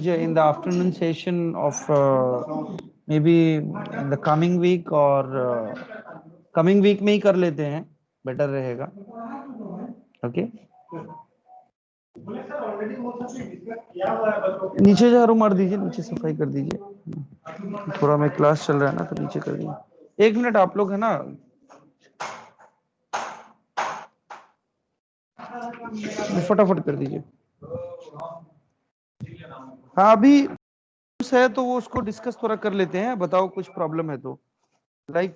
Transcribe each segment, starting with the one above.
in the afternoon session of maybe in the coming week or coming week में ही कर लेते हैं, better रहेगा. Okay. नीचे झाड़ू मार दीजिए, नीचे सफाई कर दीजिए. थोड़ा मैं क्लास चल रहा है ना तो नीचे कर दीजिए. 1 मिनट आप लोग है ना, फटाफट कर दीजिए. हाँ अभी है तो वो उसको डिस्कस थोड़ा कर लेते हैं. बताओ कुछ प्रॉब्लम है तो, लाइक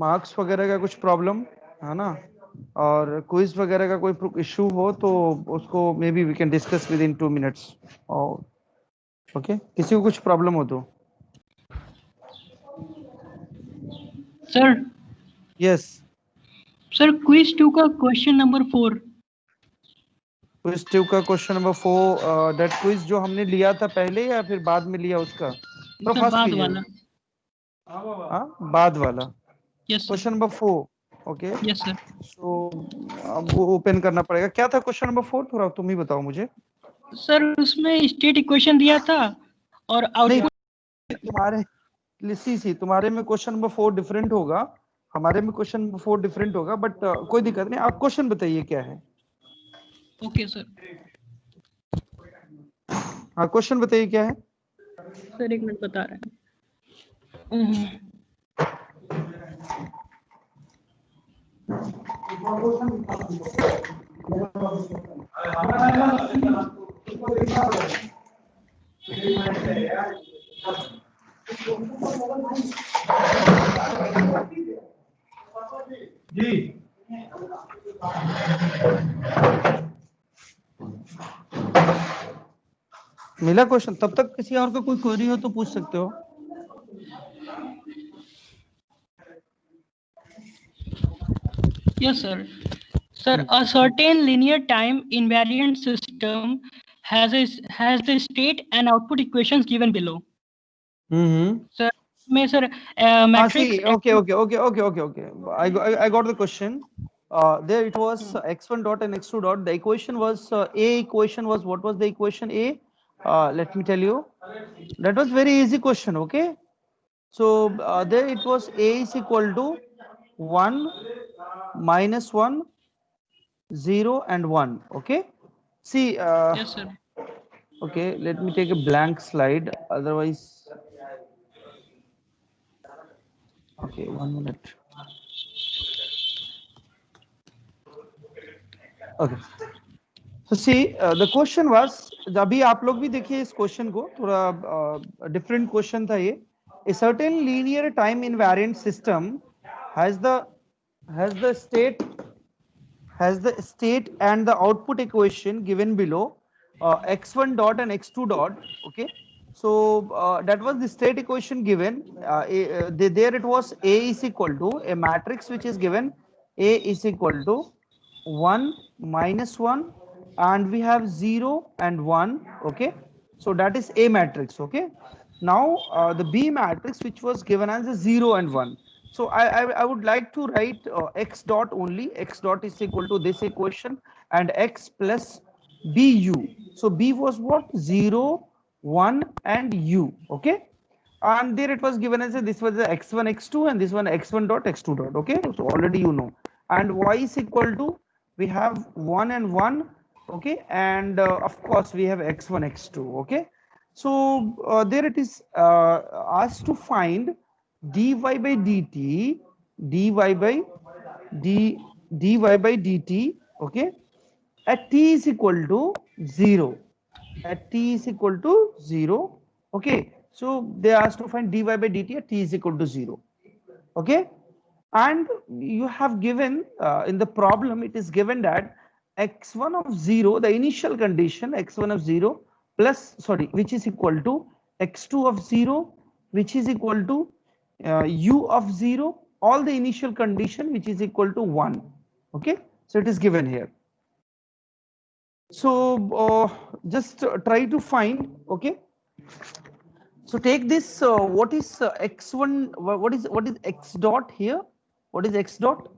मार्क्स वगैरह का कुछ प्रॉब्लम है ना, और क्विज वगैरह का कोई इशू हो तो उसको maybe we can discuss with in 2 minutes. और ओके, किसी को कुछ प्रॉब्लम हो तो. सर. यस सर क्विज 2 का क्वेश्चन नंबर 4. क्विज 2 का क्वेश्चन नंबर 4, दैट क्विज जो हमने लिया था पहले या फिर बाद में लिया उसका? तो सर फर्स्ट बाद कीजिए. वाला. हाँ बाद वाला yes sir. Question number 4. Okay, yes sir. So अब वो ओपन करना पड़ेगा. क्या था क्वेश्चन नंबर 4, थोड़ा तुम ही बताओ मुझे. सर उसमें स्टेट इक्वेशन दिया था और नहीं आउटपुट. तुम्हारे सी तुम्हारे में क्वेश्चन नंबर 4 डिफरेंट होगा, हमारे में क्वेश्चन नंबर 4 डिफरेंट होगा, बट कोई दिक्कत नहीं. आप क्वेश्चन बताइए क्या है. Okay sir. हाँ क्वेश्चन बताइए क्या है. सर 1 मिनट बता रहे हैं. मिला क्वेश्चन? तब तक किसी और का कोई क्वेरी हो तो पूछ सकते हो. Yes, sir. Sir, a certain linear time invariant system has the state and output equations given below. Sir, may sir matrix. Okay. I got the question. There it was x1 dot and x2 dot. The equation was A equation was, what was the equation A? Let me tell you. That was very easy question. Okay. So there it was A is equal to 1 minus 1 0 and 1. Okay. See. Yes, sir. Okay. Let me take a blank slide. Otherwise. Okay. 1 minute. Okay. So see, the question was, अभी आप लोग भी देखिए इस question को, थोड़ा different question था ये. A certain linear time invariant system has the state and the output equation given below, x1 dot and x2 dot. Okay, so that was the state equation given. There it was A is equal to a matrix which is given. A is equal to 1 minus 1 and we have 0 and 1. Okay, so that is A matrix. Okay, now the B matrix which was given as a 0 and 1. So I would like to write x dot only. X dot is equal to this equation and x plus bu. So b was what? 0 1 and u. Okay, and there it was given as a, this was the x1 x2 and this one x1 dot x2 dot. Okay, so already you know. And y is equal to, we have 1 and 1. Okay, and of course we have x1 x2. Okay, so there it is asked to find dy by dt, dy by dt. Okay, at t is equal to 0, at t is equal to 0. Okay, so they asked to find dy by dt at t is equal to 0. Okay, and you have given in the problem, it is given that x1 of 0, the initial condition x1 of 0 plus, sorry, which is equal to x2 of 0, which is equal to u of 0, all the initial condition which is equal to 1. Okay, so it is given here. So just try to find. Okay, so take this, what is x1, what is x dot here? What is x dot?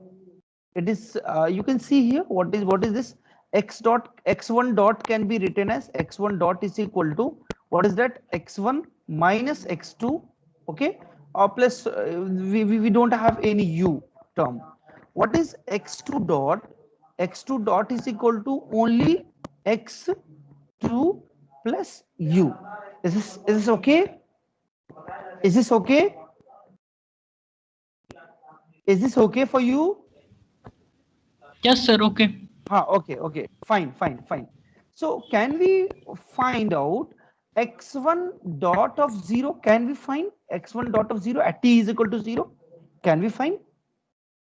It is you can see here what is this. x1 dot can be written as x1 dot is equal to, what is that, x1 minus x2, okay, or plus we don't have any u term. What is x2 dot? X2 dot is equal to only x2 plus u. Is this okay? Is this okay? Is this okay for you? Yes, sir. Okay. Okay, fine. So can we find out x1 dot of 0? Can we find x1 dot of 0 at t is equal to 0? Can we find?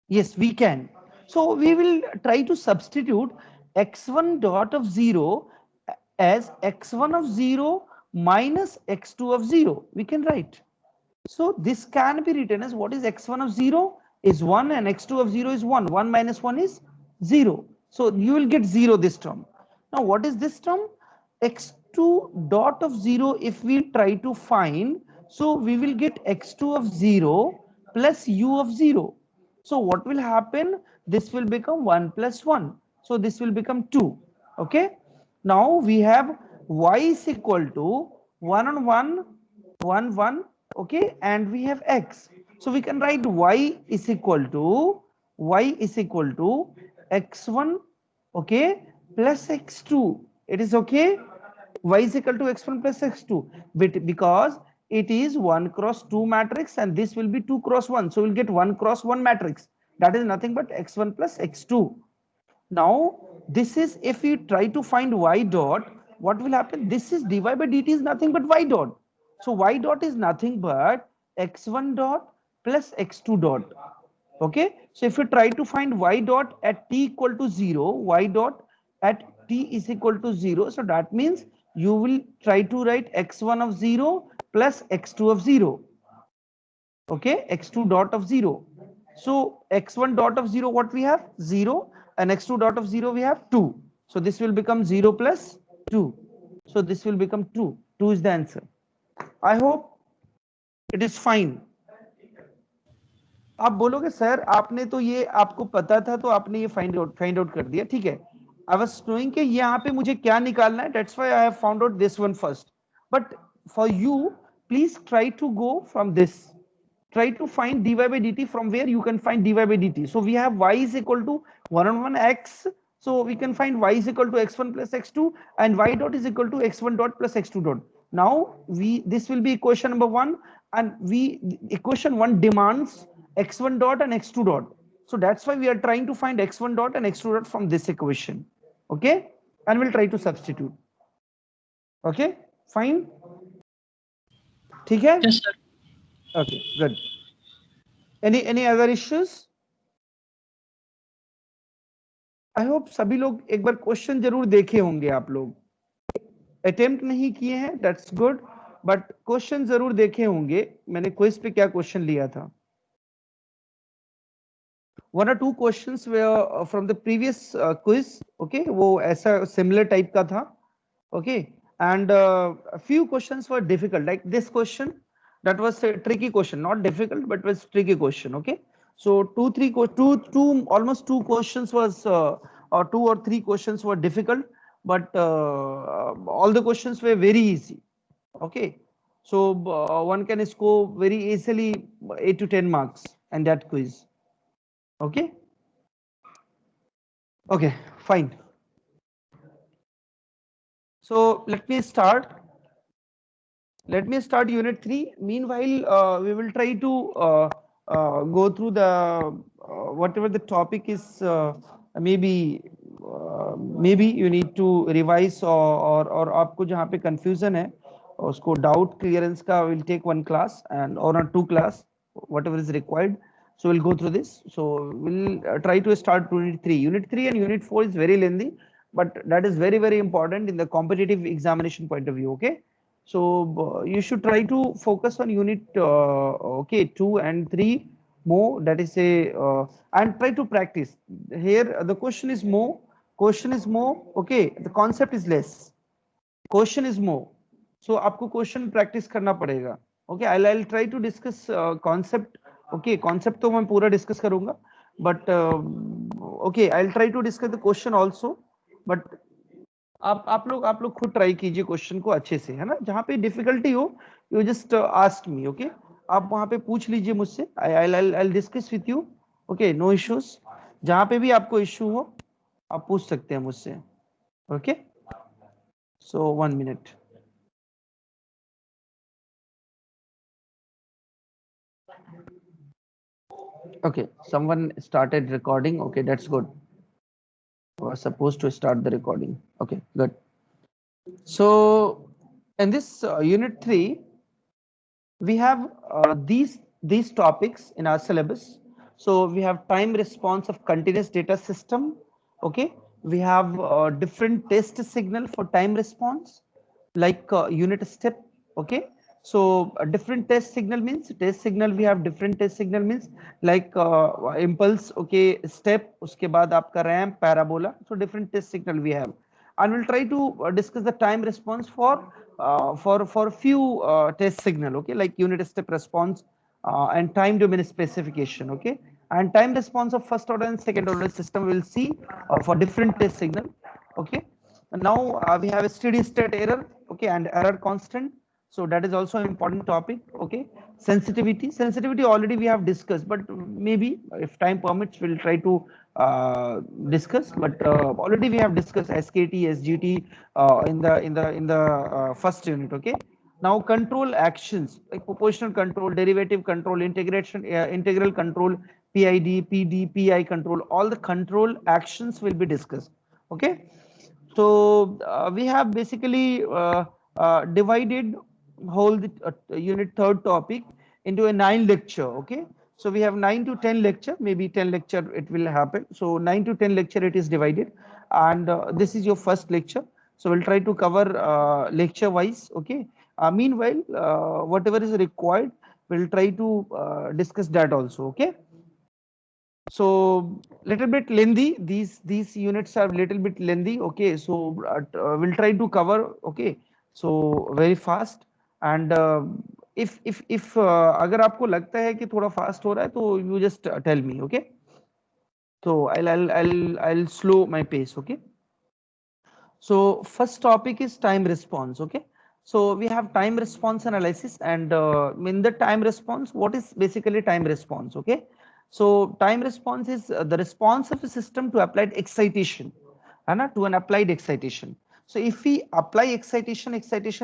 Yes, we can. So we will try to substitute x1 dot of 0 as x1 of 0 minus x2 of 0. We can write. So this can be written as, what is x1 of 0 is 1 and x2 of 0 is 1. 1 minus 1 is 0. So you will get 0 this term. Now what is this term? x2 dot of 0 if we try to find, so we will get x2 of 0 plus u of 0. So what will happen? This will become 1 plus 1. So this will become 2. Okay. Now we have y is equal to 1 on 1, 1, 1. Okay. And we have x. So we can write y is equal to x1, okay, plus x2. It is okay. Y is equal to x1 plus x2, because it is 1 cross 2 matrix and this will be 2 cross 1. So we'll get 1 cross 1 matrix. That is nothing but x1 plus x2. Now this is, if we try to find y dot, what will happen? This is dy by dt is nothing but y dot. So y dot is nothing but x1 dot plus x2 dot. Okay. So if you try to find y dot at t equal to 0, y dot at t is equal to 0. So that means you will try to write x1 of 0 plus x2 of 0. Okay, x2 dot of 0. So x1 dot of 0, what we have? 0, and x2 dot of 0 we have 2. So this will become 0 plus 2. So this will become 2. 2 is the answer. I hope it is fine. आप बोलोगे sir आपने तो ये आपको पता था तो आपने ये फाइंड आउट कर दिया, ठीक है. आई वाज नोइंग कि यहाँ पे मुझे क्या निकालना है, that's why I have found out this one first. But for you please try to go from this. Try to find dy by dt from where you can find dy by dt. So we have y is equal to 1 on 1 x. So we can find y is equal to x1 plus x2 and y dot is equal to x1 dot plus x2 dot. Now this will be equation number 1, and equation 1 demands x1 dot and x2 dot. So that's why we are trying to find x1 dot and x2 dot from this equation. Okay, and we'll try to substitute. Okay, fine. ठीक है? Yes, sir. Okay, good. Any other issues? I hope सभी लोग एक बार question जरूर देखे होंगे. आप लोग अटेम्प्ट नहीं किए हैं, that's good, बट क्वेश्चन जरूर देखे होंगे. मैंने क्विज पे क्या क्वेश्चन लिया था. 1 or 2 questions were from the previous quiz. Okay, वो ऐसा similar type का था. Okay, and a few questions were difficult, like this question. That was a tricky question, not difficult, but was tricky question. Okay, so almost 2 questions was or 2 or 3 questions were difficult, but all the questions were very easy. Okay, so one can score very easily 8 to 10 marks in that quiz. Okay, okay, fine. So let me start unit 3. Meanwhile we will try to go through the whatever the topic is. Maybe you need to revise or आपको जहाँ पे confusion है उसको doubt clearance का will take 1 class and or 2 class, whatever is required. So we'll go through this. So we'll try to start unit 3. Unit 3 and unit 4 is very lengthy, but that is very, very important in the competitive examination point of view. Okay, so you should try to focus on unit 2 and 3 more. That is a and try to practice. Here the question is more. Okay, the concept is less. Question is more. So आपको question practice करना पड़ेगा. Okay, I'll try to discuss concept. Okay, concept तो मैं पूरा discuss करूँगा, but okay, I'll try to discuss the question also. But आप लोग खुद ट्राई कीजिए क्वेश्चन को अच्छे से, है ना। जहां पे डिफिकल्टी हो you just ask me, okay. आप वहां पे पूछ लीजिए मुझसे, I discuss with you, okay, no issues. जहां पे भी आपको इश्यू हो आप पूछ सकते हैं मुझसे, okay. So 1 minute. Okay, someone started recording. Okay, that's good. Was supposed to start the recording. Okay, good. So in this unit 3, we have these topics in our syllabus. So we have time response of continuous data system. Okay, we have different test signal for time response, like unit step. Okay, so a different test signal means we have different test signal means like impulse, okay, step, uske baad aapka ramp, parabola. So different test signal we have, and we'll try to discuss the time response for few test signal, okay, like unit step response and time domain specification, okay. And time response of first order and second order system we'll see for different test signal, okay. And now we have a steady state error, okay, and error constant. So that is also an important topic, okay. Sensitivity already we have discussed, but maybe if time permits we'll try to discuss. But already we have discussed SKT, SGT in the first unit, okay. Now control actions like proportional control, derivative control, integral control, PID, PD, PI control, all the control actions will be discussed, okay. So we have basically divided whole unit third topic into a 9 lecture, okay. So we have 9 to 10 lecture, maybe 10 lecture it will happen. So 9 to 10 lecture it is divided, and this is your first lecture. So we'll try to cover lecture wise, okay. Meanwhile, whatever is required, we'll try to discuss that also, okay. So little bit lengthy, these units are little bit lengthy, okay. So we'll try to cover, okay, so very fast. And if अगर आपको लगता है कि थोड़ा fast हो रहा है तो you just tell me, okay. So I'll slow my pace, okay. So first topic is time response, okay. So we have time response analysis, and in the time response, what is basically time response, okay. So time response is the response of a system to applied excitation, to an applied excitation. So if we apply excitation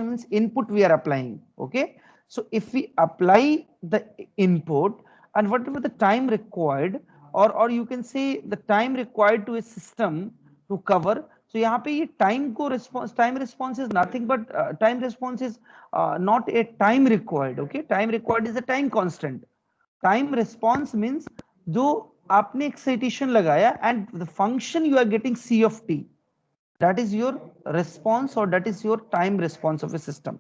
means input we are applying, okay. So if we apply the input and whatever the time required, or you can say the time required to a system to cover. So यहाँ पे ये time response is nothing but time response is not a time required, okay. Time required is a time constant. Time response means जो आपने excitation लगाया and the function you are getting C of t, that is your response, or that is your time response of a system.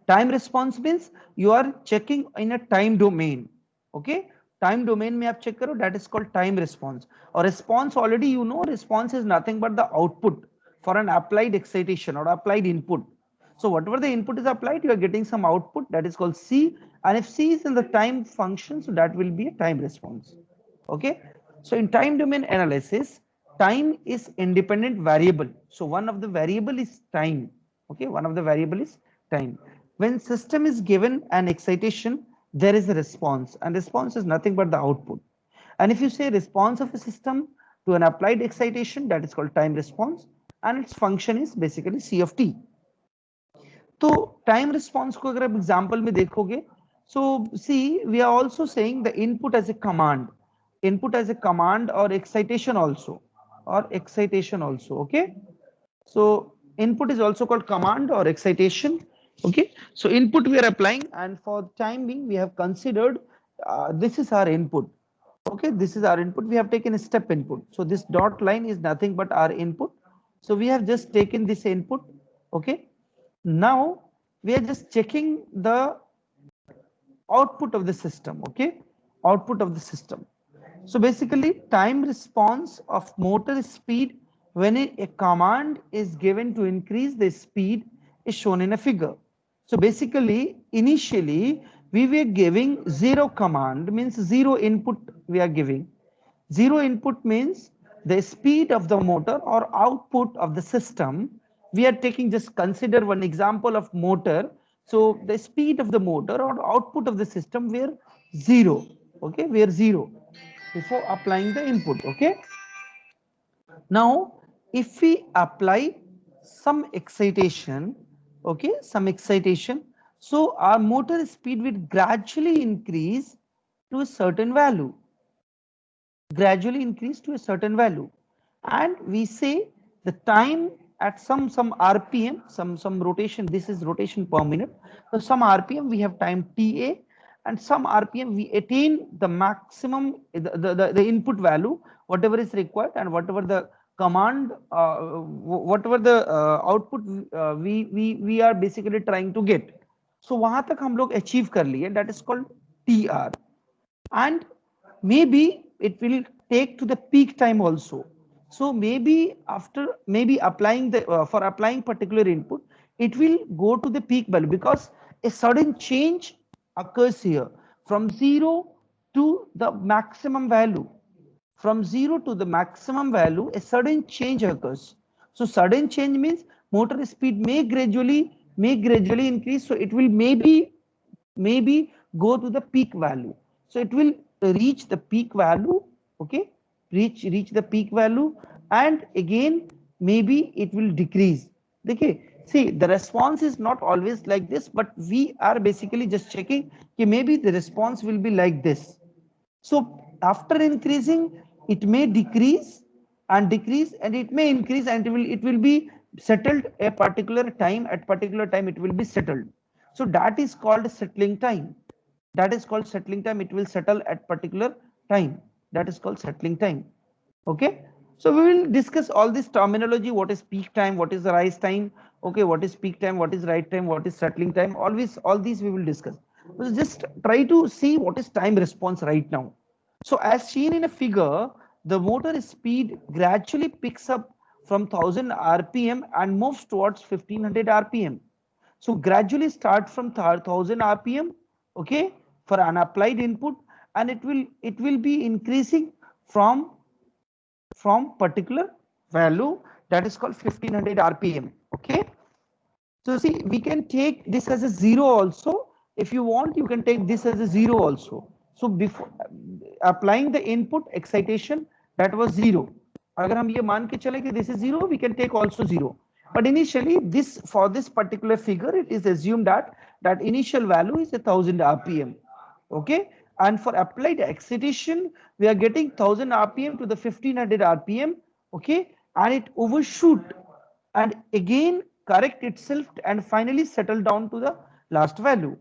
Time response means you are checking in a time domain, okay. Time domain में आप check करो, that is called time response. Or response, already you know, response is nothing but the output for an applied excitation or applied input. So whatever the input is applied, you are getting some output, that is called C. And if C is in the time function, so that will be a time response, okay. So in time domain analysis, time is independent variable. So one of the variable is time, okay. One of the variable is time. When system is given an excitation, there is a response, and response is nothing but the output. And if you say response of a system to an applied excitation, that is called time response, and its function is basically C of t. तो time response को अगर आप example में देखोगे, so see we are also saying the input as a command और excitation also, okay. So input is also called command or excitation, okay. So input we are applying, and for time being we have considered this is our input, okay. This is our input, we have taken a step input. So this dot line is nothing but our input. So we have just taken this input, okay. Now we are just checking the output of the system, okay, output of the system. So basically time response of motor speed when a command is given to increase the speed is shown in a figure. So basically initially we were giving zero command, means zero input we are giving. Zero input means the speed of the motor or output of the system. We are taking, just consider one example of motor. So the speed of the motor or output of the system were 0. Okay, were 0 before applying the input. Okay. Now, if we apply some excitation, okay, some excitation, so our motor speed will gradually increase to a certain value, and we say the time at some rpm, some rotation, this is rotation per minute, so some rpm we have time ta, and some rpm we attain the maximum, the input value whatever is required, and whatever the command, whatever the output we are basically trying to get, so wahan tak hum log achieve kar liye, that is called tr. And maybe it will take to the peak time also. So maybe after, maybe applying the for applying particular input, it will go to the peak value, because a sudden change occurs here from 0 to the maximum value. From 0 to the maximum value, a sudden change occurs. So sudden change means motor speed may gradually increase, so it will maybe go to the peak value. So it will reach the peak value. Okay, reach the peak value, and again maybe it will decrease. Okay, see, the response is not always like this, but we are basically just checking कि maybe the response will be like this. So after increasing, it may decrease and decrease, and it may increase, and it will be settled a particular time. At particular time, it will be settled. So that is called settling time. That is called settling time. It will settle at particular time. That is called settling time. Okay. So we will discuss all this terminology. What is peak time? What is the rise time? Okay. What is peak time? What is right time? What is settling time? Always, all these we will discuss. So just try to see what is time response right now. So as seen in a figure, the motor speed gradually picks up from 1000 rpm and moves towards 1500 rpm. So gradually start from 1000 rpm, okay, for an applied input, and it will be increasing from particular value, that is called 1500 rpm. Okay. So see, we can take this as a 0 also. If you want, you can take this as a 0 also. So before applying the input excitation, that was 0. अगर हम ये मान के चले कि this is 0, we can take also 0. But initially, this, for this particular figure, it is assumed that initial value is 1000 rpm. Okay. And for applied excitation, we are getting 1000 rpm to the 1500 rpm. Okay. And it overshoot and again correct itself and finally settle down to the last value.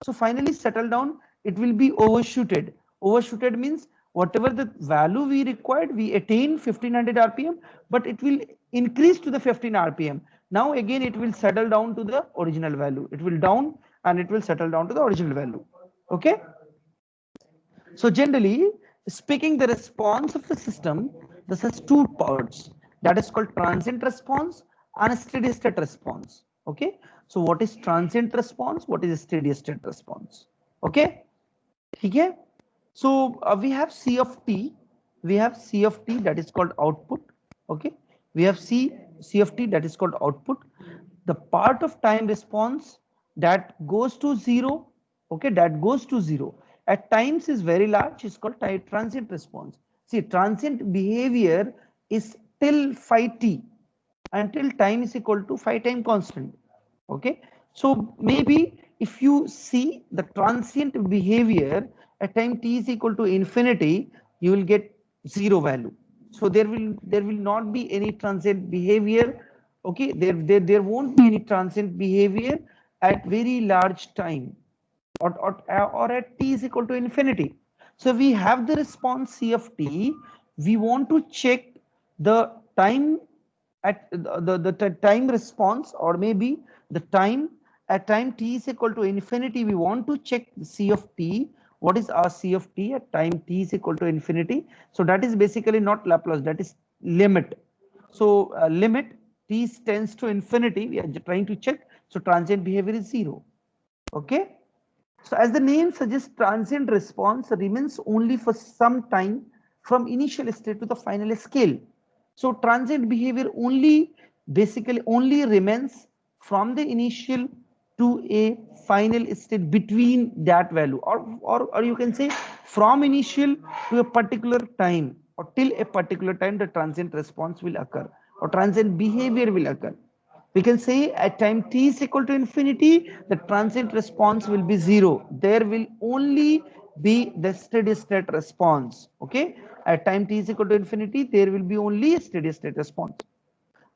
So finally settle down, it will be overshooted. Overshooted means whatever the value we required, we attain 1500 rpm, but it will increase to the 15 rpm. Now again it will settle down to the original value. It will down and it will settle down to the original value. Okay. So generally speaking, the response of the system, this has two parts, that is called transient response and steady state response. Okay. So what is transient response? What is steady state response? Okay. Okay. So we have C of t. We have C of t, that is called output. Okay. We have C of t, that is called output. The part of time response that goes to 0. Okay. That goes to 0. At times is very large, is called transient response. See, transient behavior is till phi t, until time is equal to phi time constant. Okay. So maybe if you see the transient behavior at time t is equal to infinity, you will get 0 value. So there will not be any transient behavior. Okay. There won't be any transient behavior at very large time, or at t is equal to infinity. So we have the response C of t. We want to check the time at the time response, or maybe the time at time t is equal to infinity. We want to check C of t. What is our C of t at time t is equal to infinity? So that is basically not Laplace, that is limit. So limit t tends to infinity, we are trying to check. So transient behavior is 0. Okay. So as the name suggests, transient response remains only for some time from initial state to the final scale. So transient behavior basically only remains from the initial to a final state between that value, or you can say from initial to a particular time, or till a particular time the transient response will occur, or transient behavior will occur. We can say at time t is equal to infinity, the transient response will be 0. There will only be the steady state response. Okay, at time t is equal to infinity, there will be only a steady state response.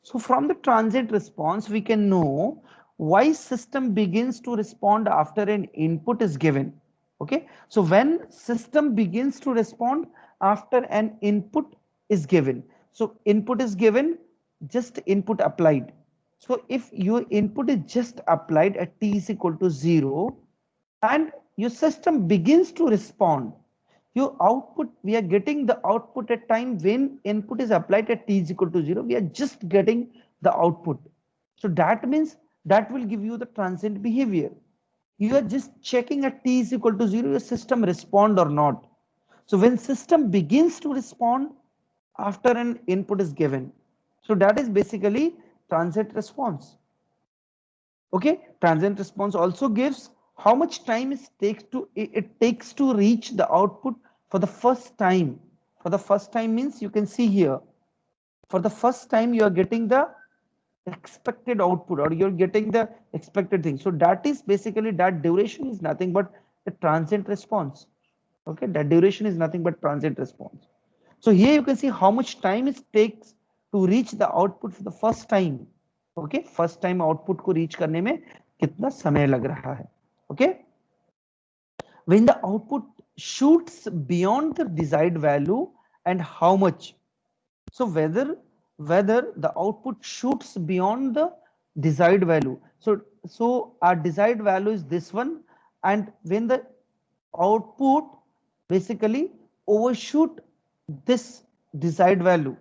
So from the transient response, we can know why system begins to respond after an input is given. Okay, so when system begins to respond after an input is given, so input is given, just input applied. So if your input is just applied at t is equal to 0 and your system begins to respond, your output, we are getting the output at time when input is applied at t is equal to 0. We are just getting the output. So that means that will give you the transient behavior. You are just checking at t is equal to 0, your system respond or not. So when system begins to respond after an input is given, so that is basically transient response. Okay, transient response also gives how much time it takes to reach the output for the first time. For the first time means you can see here, for the first time you are getting the expected output, or you're getting the expected thing. So that is basically, that duration is nothing but the transient response. Okay, that duration is nothing but transient response. So here you can see how much time it takes to reach the output for the first time. Okay, first time output को reach करने में कितना समय लग रहा है. Okay, when the output shoots beyond the desired value and how much. So whether the output shoots beyond the desired value. So our desired value is this one, and when the output basically overshoot this desired value.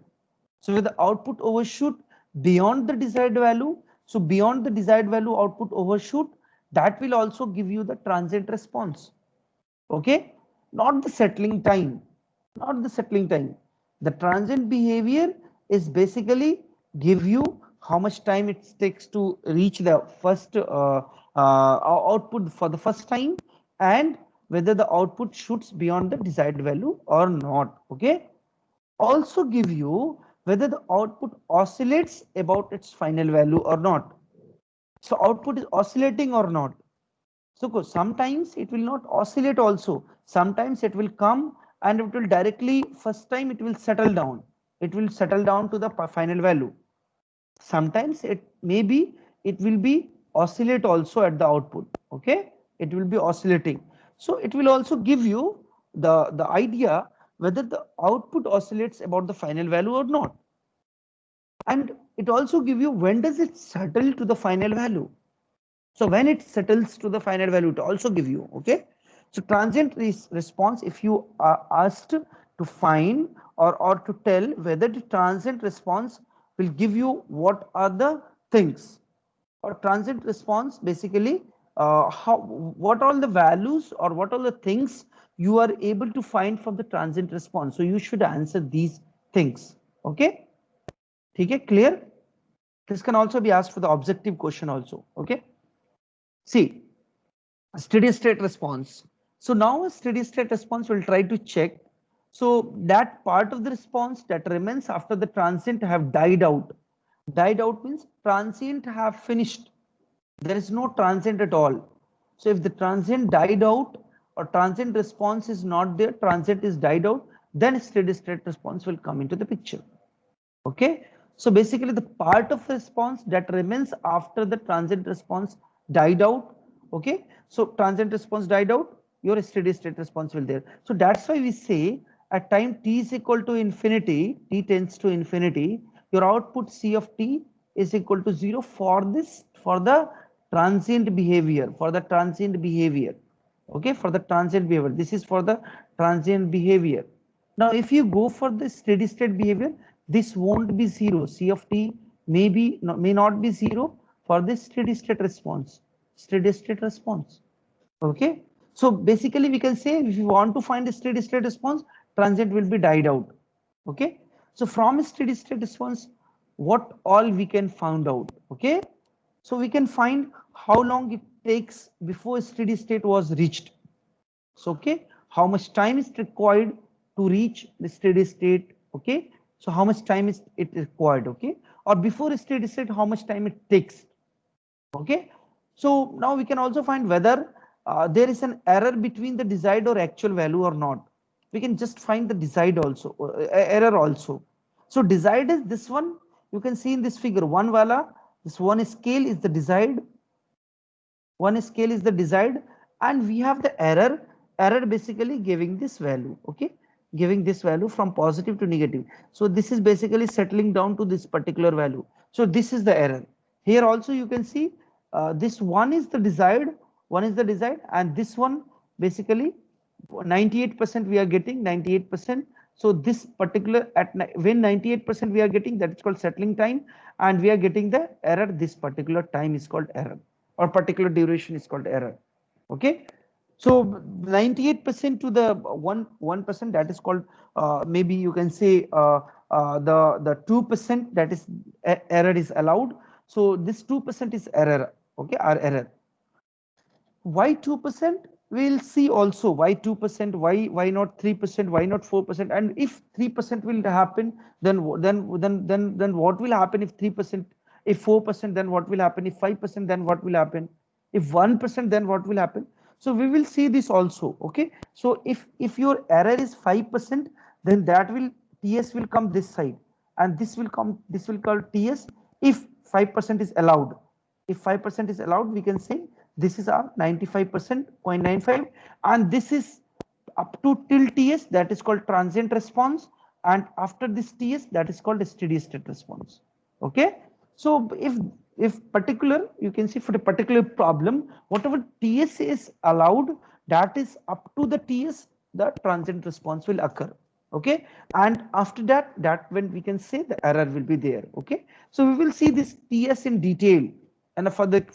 So when the output overshoot beyond the desired value, so beyond the desired value output overshoot, that will also give you the transient response. Okay, not the settling time, not the settling time. The transient behavior is basically give you how much time it takes to reach the first output for the first time, and whether the output shoots beyond the desired value or not. Okay, also give you whether the output oscillates about its final value or not. So output is oscillating or not. So sometimes it will not oscillate also. Sometimes it will come and it will directly, first time it will settle down. It will settle down to the final value. Sometimes it will be oscillate also at the output. Okay, it will be oscillating. So it will also give you the idea whether the output oscillates about the final value or not. And it also give you when does it settle to the final value. So when it settles to the final value, it also give you. Okay, so transient response, if you are asked to find or to tell whether the transient response will give you what are the things, or transient response basically what all the values or what all the things you are able to find from the transient response. So you should answer these things. Okay, okay, clear? This can also be asked for the objective question also. Okay, see, steady state response. So now a steady state response will try to check. So that part of the response that remains after the transient have died out. Died out means transient have finished. There is no transient at all. So if the transient died out or transient response is not there, transient is died out, then steady state response will come into the picture. Okay, so basically the part of response that remains after the transient response died out. Okay, so transient response died out, your steady state response will there. So that's why we say at time t is equal to infinity, t tends to infinity, your output c of t is equal to 0 for the transient behavior, okay, for the transient behavior. This is for the transient behavior. Now if you go for the steady state behavior, this won't be 0. C of t may not be 0 for this steady state response. Okay, so basically we can say if you want to find a steady state response, transient will be died out. Okay, so from steady state response, what all we can find out? Okay, so we can find how long it takes before steady state was reached. So okay, how much time is required to reach the steady state? Okay, so how much time is it required? Okay, or before steady state, how much time it takes? Okay, so now we can also find whether there is an error between the desired or actual value or not. We can just find the desired also, error also. So desired is this one. You can see in this figure, one wala, this one scale is the desired, one scale is the desired, and we have the error basically giving this value. Okay, giving this value from positive to negative. So this is basically settling down to this particular value. So this is the error. Here also you can see this one is the desired, one is the desired, and this one basically 98% we are getting 98%. So this particular when 98% we are getting, that is called settling time, and we are getting the error. This particular time is called error, or particular duration is called error. Okay, so 98% to the 1%, that is called maybe you can say the 2%, that is error is allowed. So this 2% is error. Okay, our error. Why 2%? We'll see also why 2%, why not 3%, why not 4%, and if 3% will happen, then what will happen if 3%, if 4%, then what will happen if 5%, then what will happen if 1%, then what will happen? So we will see this also. Okay, so if your error is 5%, then that will TS will come this side, and this will come, this will call TS if 5% is allowed. If 5% is allowed, we can say this is our 95%, 0.95, and this is up to till TS, that is called transient response, and after this TS, that is called a steady state response. Okay, so if particular, you can see for a particular problem, whatever TS is allowed, that is up to the TS, the transient response will occur. Okay, and after that, when we can say the error will be there. Okay, so we will see this TS in detail and further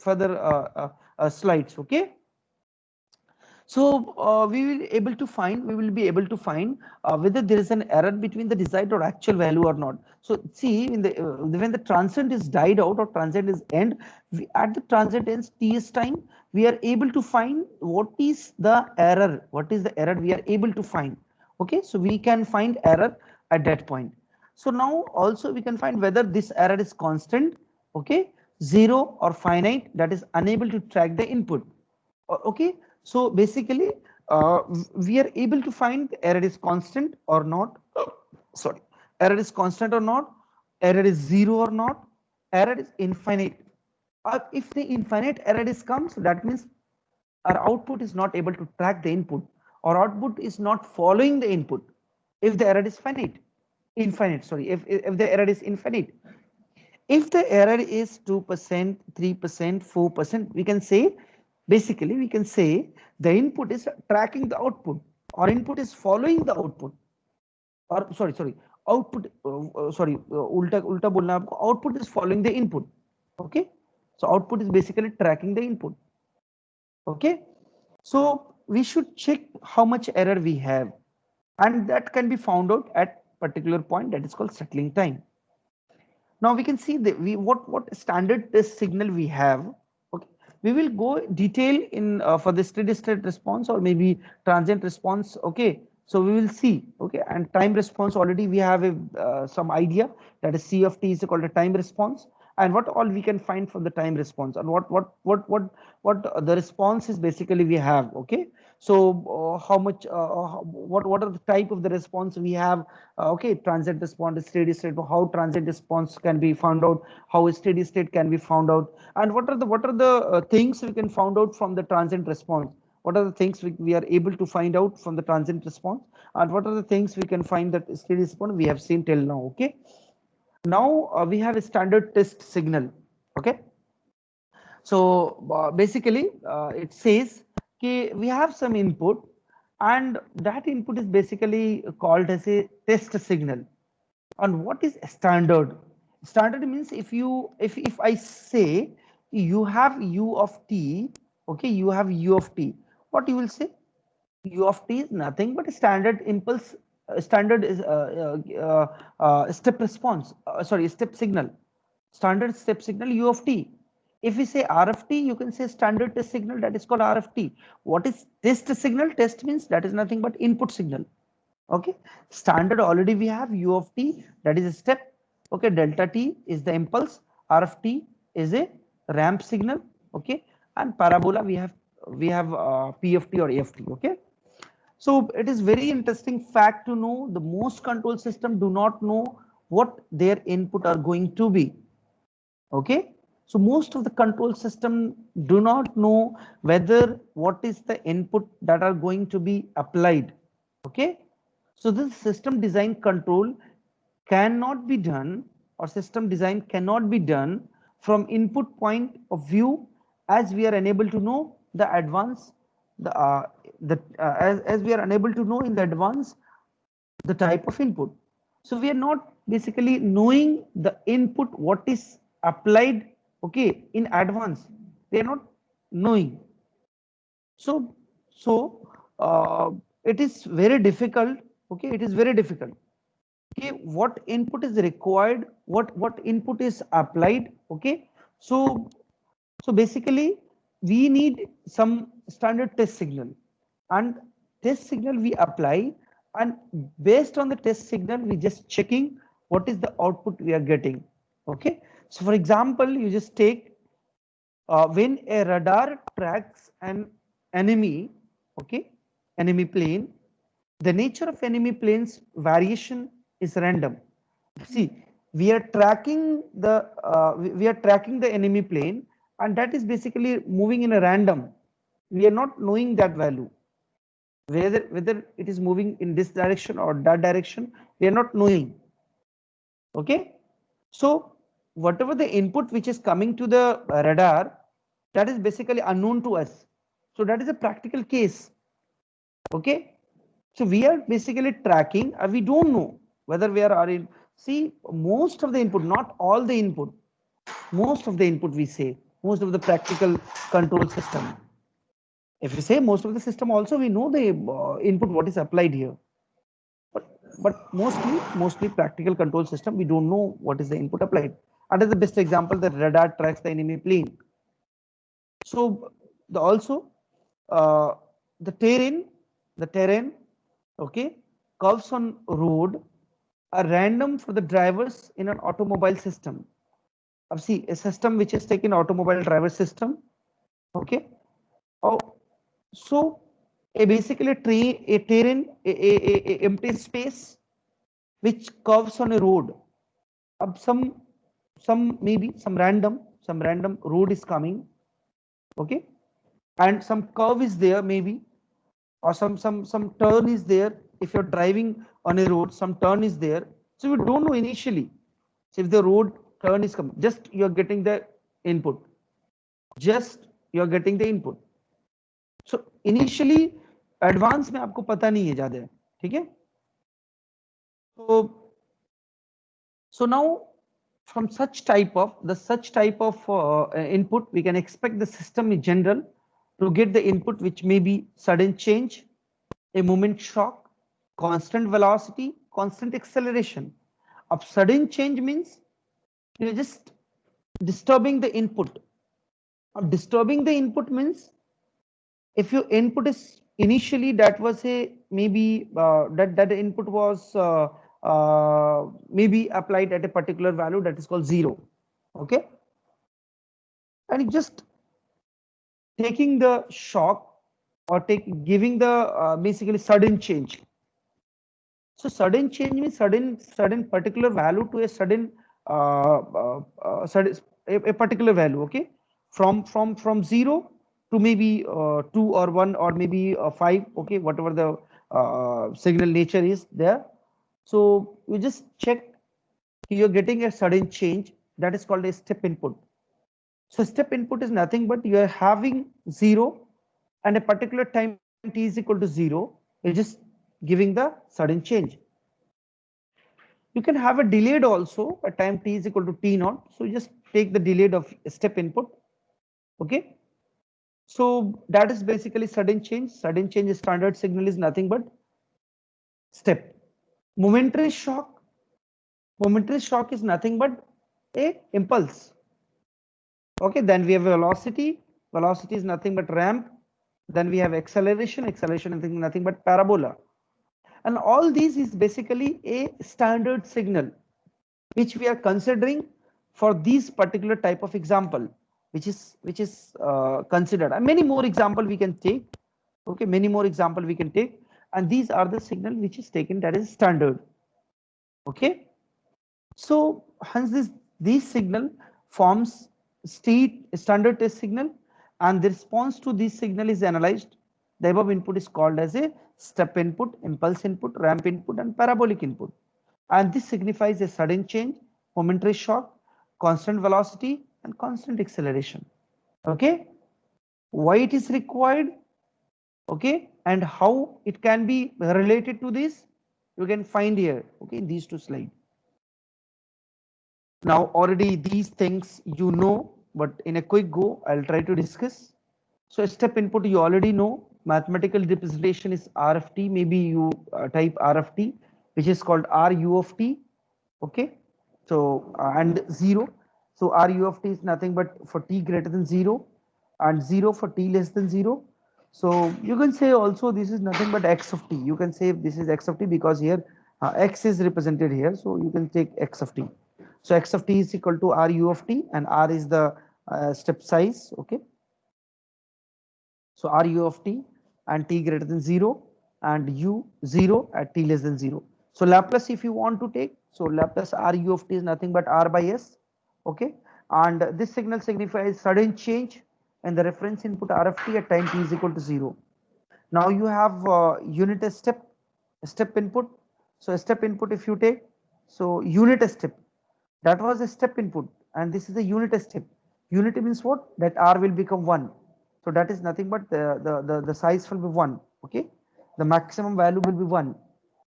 slides. Okay, so we will be able to find whether there is an error between the desired or actual value or not. So see, in the when the transient is died out or transient is end, at the transient ends TS time, we are able to find what is the error, we are able to find. Okay, so we can find error at that point. So now also we can find whether this error is constant, okay, zero or finite, that is unable to track the input. Okay, so basically we are able to find error is constant or not. Sorry, error is constant or not, error is zero or not, error is infinite. If the infinite error is comes, that means our output is not able to track the input, or output is not following the input. If the error is infinite, sorry, if the error is infinite. If the error is 2%, 3%, 4%, we can say, basically we can say the input is tracking the output, or input is following the output, or sorry, output, ulta bolna aapko, output is following the input. Okay, so output is basically tracking the input. Okay, so we should check how much error we have, and that can be found out at particular point, that is called settling time. Now we can see that what standard test signal we have. Okay, we will go detail in for the steady state response or maybe transient response. Okay, so we will see. Okay, and time response, already we have a some idea, that is C of t is called a time response, and what all we can find from the time response, and what the response is basically we have. Okay, so how much what are the type of the response we have. Okay, transient response, steady state, how transient response can be found out, how a steady state can be found out, and what are the things we can find out from the transient response. What are the things we are able to find out from the transient response, and what are the things we can find that steady response we have seen till now. Okay, now we have a standard test signal. Okay, so basically it says we have some input, and that input is basically called as a test signal. And what is standard? Standard means if I say you have u of t, okay, you have u of t, what you will say? U of t is nothing but a standard impulse standard is step response, sorry, step signal, standard step signal U of t. If we say RFT, you can say standard test signal, that is called RFT. What is test signal? Test means that is nothing but input signal. Okay, standard already we have U of t, that is a step. Okay, delta t is the impulse, RFT is a ramp signal. Okay, and parabola we have PFT or AFT. Okay, so it is very interesting fact to know the most control system do not know what their input are going to be. Okay, so most of the control system do not know whether what is the input that are going to be applied. Okay, so this system design control cannot be done, or system design cannot be done from input point of view, as we are unable to know the advance as we are unable to know in the advance the type of input. So we are not basically knowing the input what is applied, okay, in advance. We are not knowing. So it is very difficult. Okay, it is very difficult. Okay, what input is required, what input is applied. Okay, so basically we need some standard test signal, and test signal we apply, and based on the test signal we just checking what is the output we are getting. Okay, so for example, you just take when a radar tracks an enemy, okay, enemy plane, the nature of enemy planes variation is random. See, we are tracking we are tracking the enemy plane, and that is basically moving in a random. We are not knowing that value, whether it is moving in this direction or that direction. We are not knowing. Okay, so whatever the input which is coming to the radar, that is basically unknown to us. So that is a practical case. Okay, so we are basically tracking, we don't know whether we are in. See, most of the input, not all the input, most of the input we say, most of the practical control system. If we say most of the system, also we know the input what is applied here. But mostly practical control system, we don't know what is the input applied. And as the best example, the radar tracks the enemy plane. So also the terrain, okay, curves on road are random for the drivers in an automobile system. See, a system which is taken automobile driver system. Okay. Oh, so basically a terrain, a empty space which curves on a road. Some maybe some random road is coming. Okay, and some curve is there maybe, or some turn is there. If you're driving on a road, some turn is there, so you don't know initially. So if the road turn is coming, just you're getting the input, just you're getting the input. So initially advance में आपको पता नहीं है ज्यादा, ठीक है? So now from such type of input, we can expect the system in general to get the input which may be sudden change, a moment shock, constant velocity, constant acceleration. A sudden change means you're just disturbing the input. Disturbing the input means if your input is initially that was a maybe that input was maybe applied at a particular value that is called 0. Okay, and just taking the shock or giving the basically sudden change. So sudden change means sudden particular value to a sudden a particular value. Okay, from 0 to maybe 2 or 1 or maybe 5. Okay, whatever the signal nature is there. So you just check you're getting a sudden change, that is called a step input. So step input is nothing but you are having 0 and a particular time t is equal to 0. You're just giving the sudden change. You can have a delayed also at time t is equal to t0. So you just take the delayed of step input. Okay. So that is basically sudden change. Sudden change standard signal is nothing but step. Momentary shock. Momentary shock is nothing but a impulse. Okay, then we have velocity. Velocity is nothing but ramp. Then we have acceleration. Acceleration is nothing but parabola. And all these is basically a standard signal which we are considering for these particular type of example, which is considered. And many more example we can take. Okay, many more example we can take, and these are the signal which is taken, that is standard. Okay, so hence these signal forms state standard test signal, and the response to this signal is analyzed. The above input is called as a step input, impulse input, ramp input, and parabolic input. And this signifies a sudden change, momentary shock, constant velocity, and constant acceleration. Okay, why it is required? Okay, and how it can be related to this, you can find here. Okay, in these two slides. Now already these things you know, but in a quick go I'll try to discuss. So step input you already know. Mathematical representation is RFT. Maybe you type RFT, which is called RU of t. Okay, so and 0. So RU of t is nothing but for t greater than 0, and 0 for t less than 0. So you can say also this is nothing but x of t. You can say this is x of t because here x is represented here. So you can take x of t. So x of t is equal to RU of t, and R is the step size. Okay. So RU of t and t greater than 0, and u 0 at t less than 0. So Laplace if you want to take, so Laplace RU of t is nothing but R by S. Okay. And this signal signifies sudden change in the reference input R of t at time t is equal to 0. Now you have unit step input. So a step input if you take, so unit step, that was a step input, and this is a unit step. Unit means what? That R will become 1. So that is nothing but the size will be 1. Okay, the maximum value will be 1.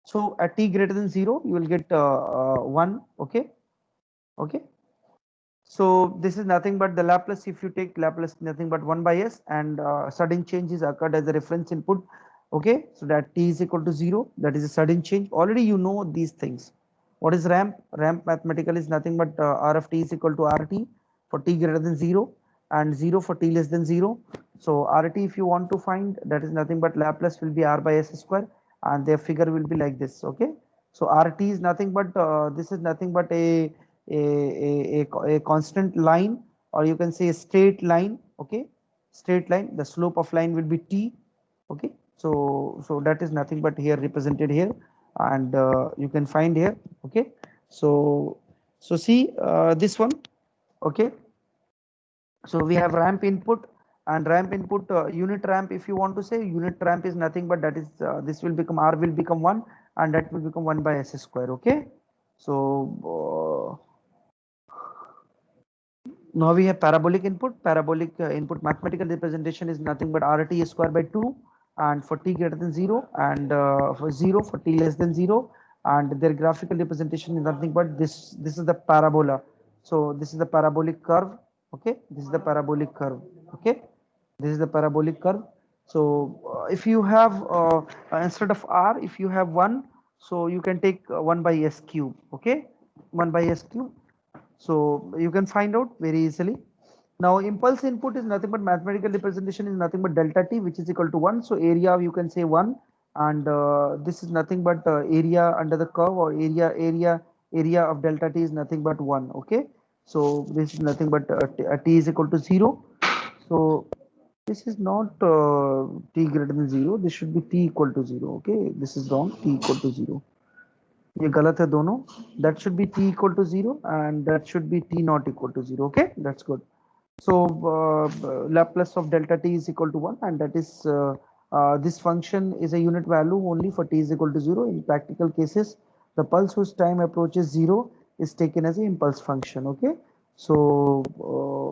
So at t greater than 0 you will get 1. Okay. Okay, so this is nothing but the Laplace. If you take Laplace, nothing but 1 by S, and sudden change is occurred as a reference input. Okay, so that t is equal to 0, that is a sudden change. Already you know these things. What is ramp? Ramp mathematical is nothing but R of t is equal to RT for t greater than 0, and 0 for t less than 0. So RT if you want to find, that is nothing but Laplace will be R by S square, and their figure will be like this. Okay, so RT is nothing but this is nothing but a constant line, or you can say a straight line. Okay, straight line, the slope of line will be t. Okay, so that is nothing but here represented here, and you can find here. Okay, so see this one. Okay, so we have ramp input, and ramp input unit ramp. If you want to say unit ramp is nothing but that is this will become R will become 1, and that will become 1 by S square. Okay, so now we have parabolic input. Parabolic input mathematical representation is nothing but RT square by 2, and for t greater than 0, and for 0 for t less than 0, and their graphical representation is nothing but this. This is the parabola. So this is the parabolic curve. Okay, this is the parabolic curve. Okay, this is the parabolic curve. So if you have instead of R, if you have 1, so you can take 1 by S cube. Okay, 1 by S cube. So you can find out very easily. Now impulse input is nothing but mathematical representation is nothing but delta t, which is equal to 1. So area you can say 1, and this is nothing but area under the curve, or area of delta t is nothing but 1. Okay, so this is nothing but t is equal to 0. So this is not t greater than 0. This should be t equal to 0. Okay, this is wrong. T equal to 0. ये गलत है दोनों. That should be t equal to 0, and that should be t not equal to 0. Okay, that's good. So Laplace of delta t is equal to 1, and that is this function is a unit value only for t is equal to 0. In practical cases, the pulse whose time approaches 0 is taken as an impulse function. Okay, so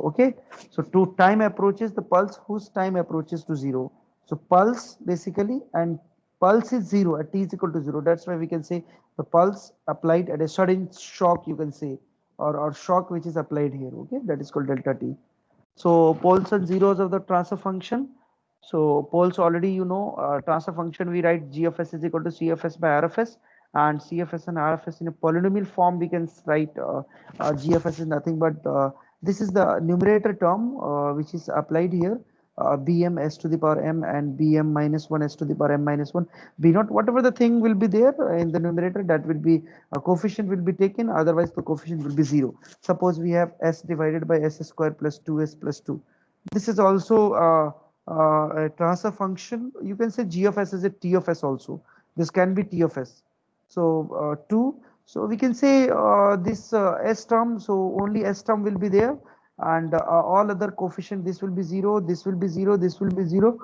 okay, so to time approaches the pulse whose time approaches to 0. So pulse basically, and pulse is 0 at t is equal to 0. That's why we can say the pulse applied at a sudden shock, you can say, or shock which is applied here. Okay, that is called delta t. So poles and zeros of the transfer function. So poles already you know, transfer function we write g of s is equal to c of s by r of s, and CFS and RFS in a polynomial form. We can write GFS is nothing but this is the numerator term which is applied here. Bm s to the power m and bm minus 1 s to the power m minus 1 b naught, whatever the thing will be there in the numerator, that will be a coefficient will be taken, otherwise the coefficient will be 0. Suppose we have s divided by s square plus 2s plus 2. This is also a transfer function. You can say g of s is a t of s also. This can be t of s. So 2. So we can say this s term, so only s term will be there, and all other coefficient, this will be 0, this will be 0, this will be 0.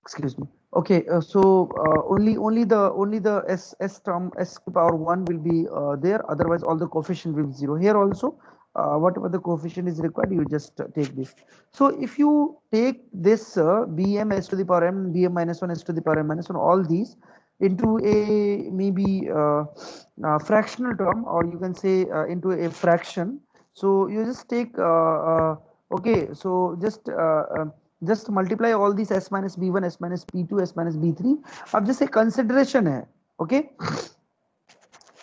Excuse me. Okay, so only the s term s to power 1 will be there, otherwise all the coefficient will be 0. Here also whatever the coefficient is required, you just take this. So if you take this bm s to the power m, bm minus 1 s to the power m minus 1, all these into a maybe fractional term, or you can say into a fraction. So you just take okay, so just multiply all these s minus b1, s minus b2, s minus b3. अब जैसे consideration है, okay,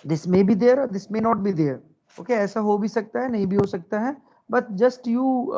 this may be there, this may not be there, okay, ऐसा हो भी सकता है, नहीं भी हो सकता है, but just you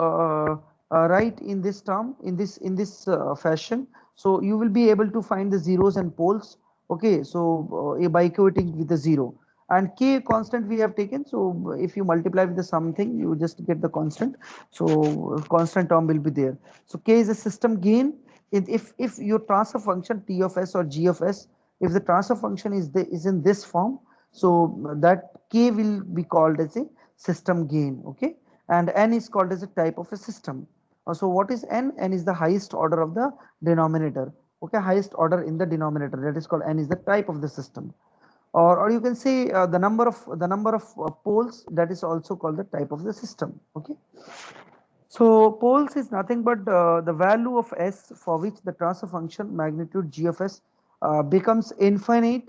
write in this term, in this fashion, so you will be able to find the zeros and poles, okay. So by equating with the 0, and k constant we have taken, so if you multiply with the something, you just get the constant, so constant term will be there. So k is a system gain. If your transfer function t of s or g of s, if the transfer function is in this form, so that k will be called as a system gain, okay. And n is called as a type of a system. So what is n? N is the highest order of the denominator, okay, highest order in the denominator, that is called n is the type of the system. Or you can say the number of poles, that is also called the type of the system, okay. So poles is nothing but the value of s for which the transfer function magnitude g of s becomes infinite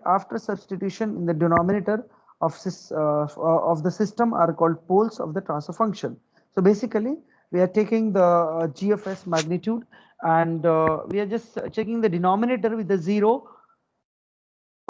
after substitution in the denominator of the system are called poles of the transfer function. So basically we are taking the g of s magnitude, and we are just checking the denominator with the 0,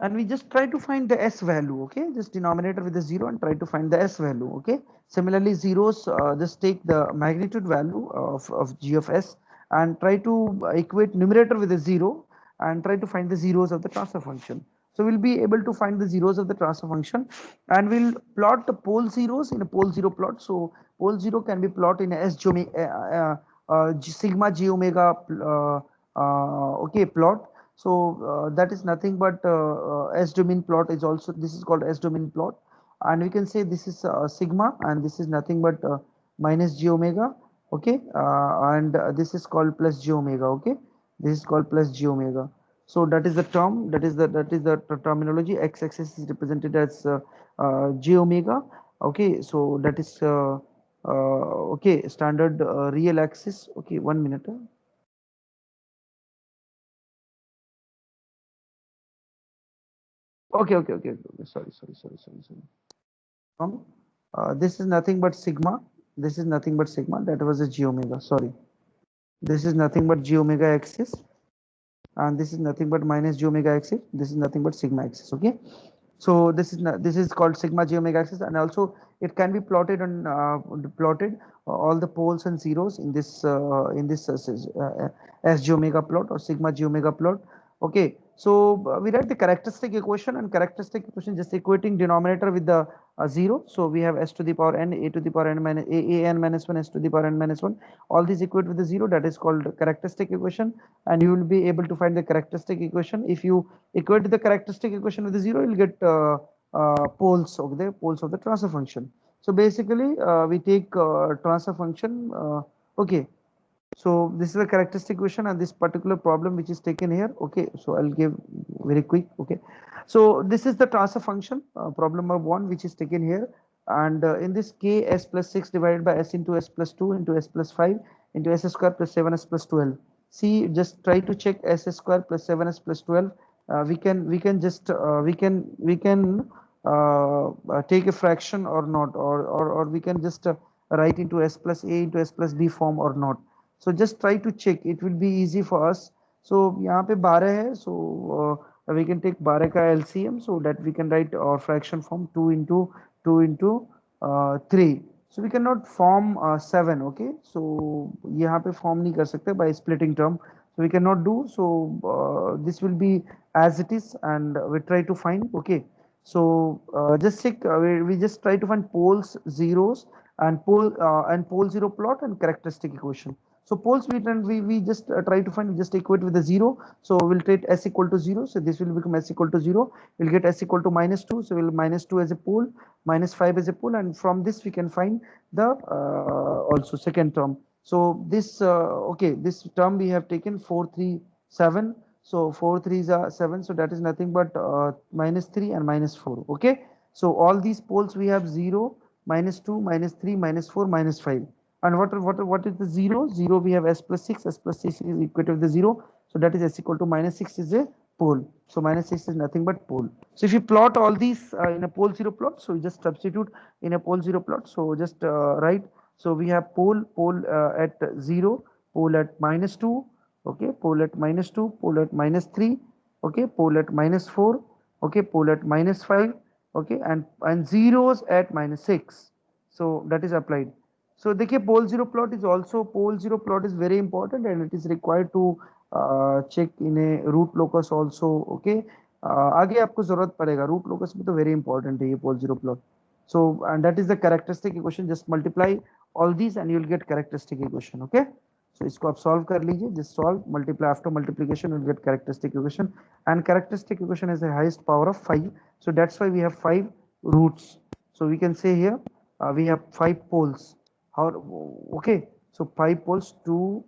and we just try to find the s value, okay, just denominator with the 0 and try to find the s value, okay. Similarly zeros, just take the magnitude value of g of s and try to equate numerator with a 0 and try to find the zeros of the transfer function. So we'll be able to find the zeros of the transfer function, and we'll plot the pole zeros in a pole zero plot. So pole zero can be plotted in a sigma j omega okay plot. So that is nothing but S domain plot is also, this is called S domain plot, and we can say this is sigma, and this is nothing but minus j omega, okay, and this is called plus j omega, okay, this is called plus j omega. So that is the term, that is the terminology. X-axis is represented as j omega, okay. So that is okay, standard real axis, okay. 1 minute. Okay. Sorry. This is nothing but sigma. This is nothing but sigma. That was a g omega. Sorry. This is nothing but g omega axis, and this is nothing but minus g omega axis. This is nothing but sigma axis. Okay. So this is called sigma j omega axis, and also it can be plotted on plotted all the poles and zeros in this s j omega plot or sigma j omega plot. Okay, so we write the characteristic equation, and characteristic equation just equating denominator with the 0. So we have s to the power n, a to the power n minus a n minus 1, s to the power n minus 1. All these equate with the 0. That is called characteristic equation, and you will be able to find the characteristic equation. If you equate the characteristic equation with the 0, you will get poles of the transfer function. So basically we take transfer function, okay. So this is the characteristic equation, and this particular problem which is taken here, okay. So I'll give very quick, okay. So this is the transfer function, problem number 1, which is taken here, and in this k s plus 6 divided by s into s plus 2 into s plus 5 into s square plus 7s plus 12. See, just try to check s square plus 7s plus 12. We can take a fraction or not, or we can just write into s plus a into s plus b form or not. So just try to check, it will be easy for us. So यहाँ पे 12 है, so we can take 12 का LCM, so that we can write our fraction form 2 into 2 into 3. So we cannot form 7. Okay, so यहाँ पे form नहीं कर सकते by splitting term, so we cannot do. So this will be as it is, and we try to find. Okay, so just check, we just try to find poles, zeros, and pole zero plot and characteristic equation. So poles we just try to find, we just equate with the 0. So we'll take s equal to 0. So this will become s equal to 0. We'll get s equal to -2. So we'll -2 as a pole, -5 as a pole, and from this we can find the also second term. So this okay, this term we have taken 4, 3, 7. So 4 3s are 7. So that is nothing but -3 and -4. Okay. So all these poles we have 0, -2, -3, -4, -5. And what is the 0? 0 we have s plus 6. S plus 6 is equal to the 0. So that is s equal to -6 is a pole. So -6 is nothing but pole. So if you plot all these in a pole zero plot, so you just substitute in a pole zero plot. So just write. So we have pole at 0, pole at -2. Okay, pole at -2, pole at -3. Okay, pole at -4. Okay, pole at -5. Okay, and zeros at -6. So that is applied. So देखिए pole zero plot is also, pole zero plot is very important, and it is required to check in a root locus also. Okay, आगे आपको जरूरत पड़ेगा root locus में, तो very important है ये pole zero plot. So and that is the characteristic equation. Just multiply all these and you will get characteristic equation. Okay, so इसको आप solve कर लीजिए. Just solve, multiply, after multiplication you will get characteristic equation, and characteristic equation is the highest power of 5. So that's why we have 5 roots. So we can say here we have 5 poles. How? Okay, so 5 poles, 2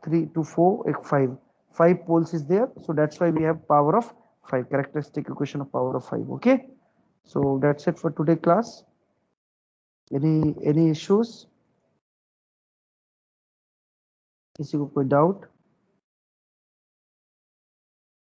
3 to 4 5. 5 poles is there, so that's why we have power of 5, characteristic equation of power of 5. Okay, so that's it for today class. Any issues? किसी को कोई doubt?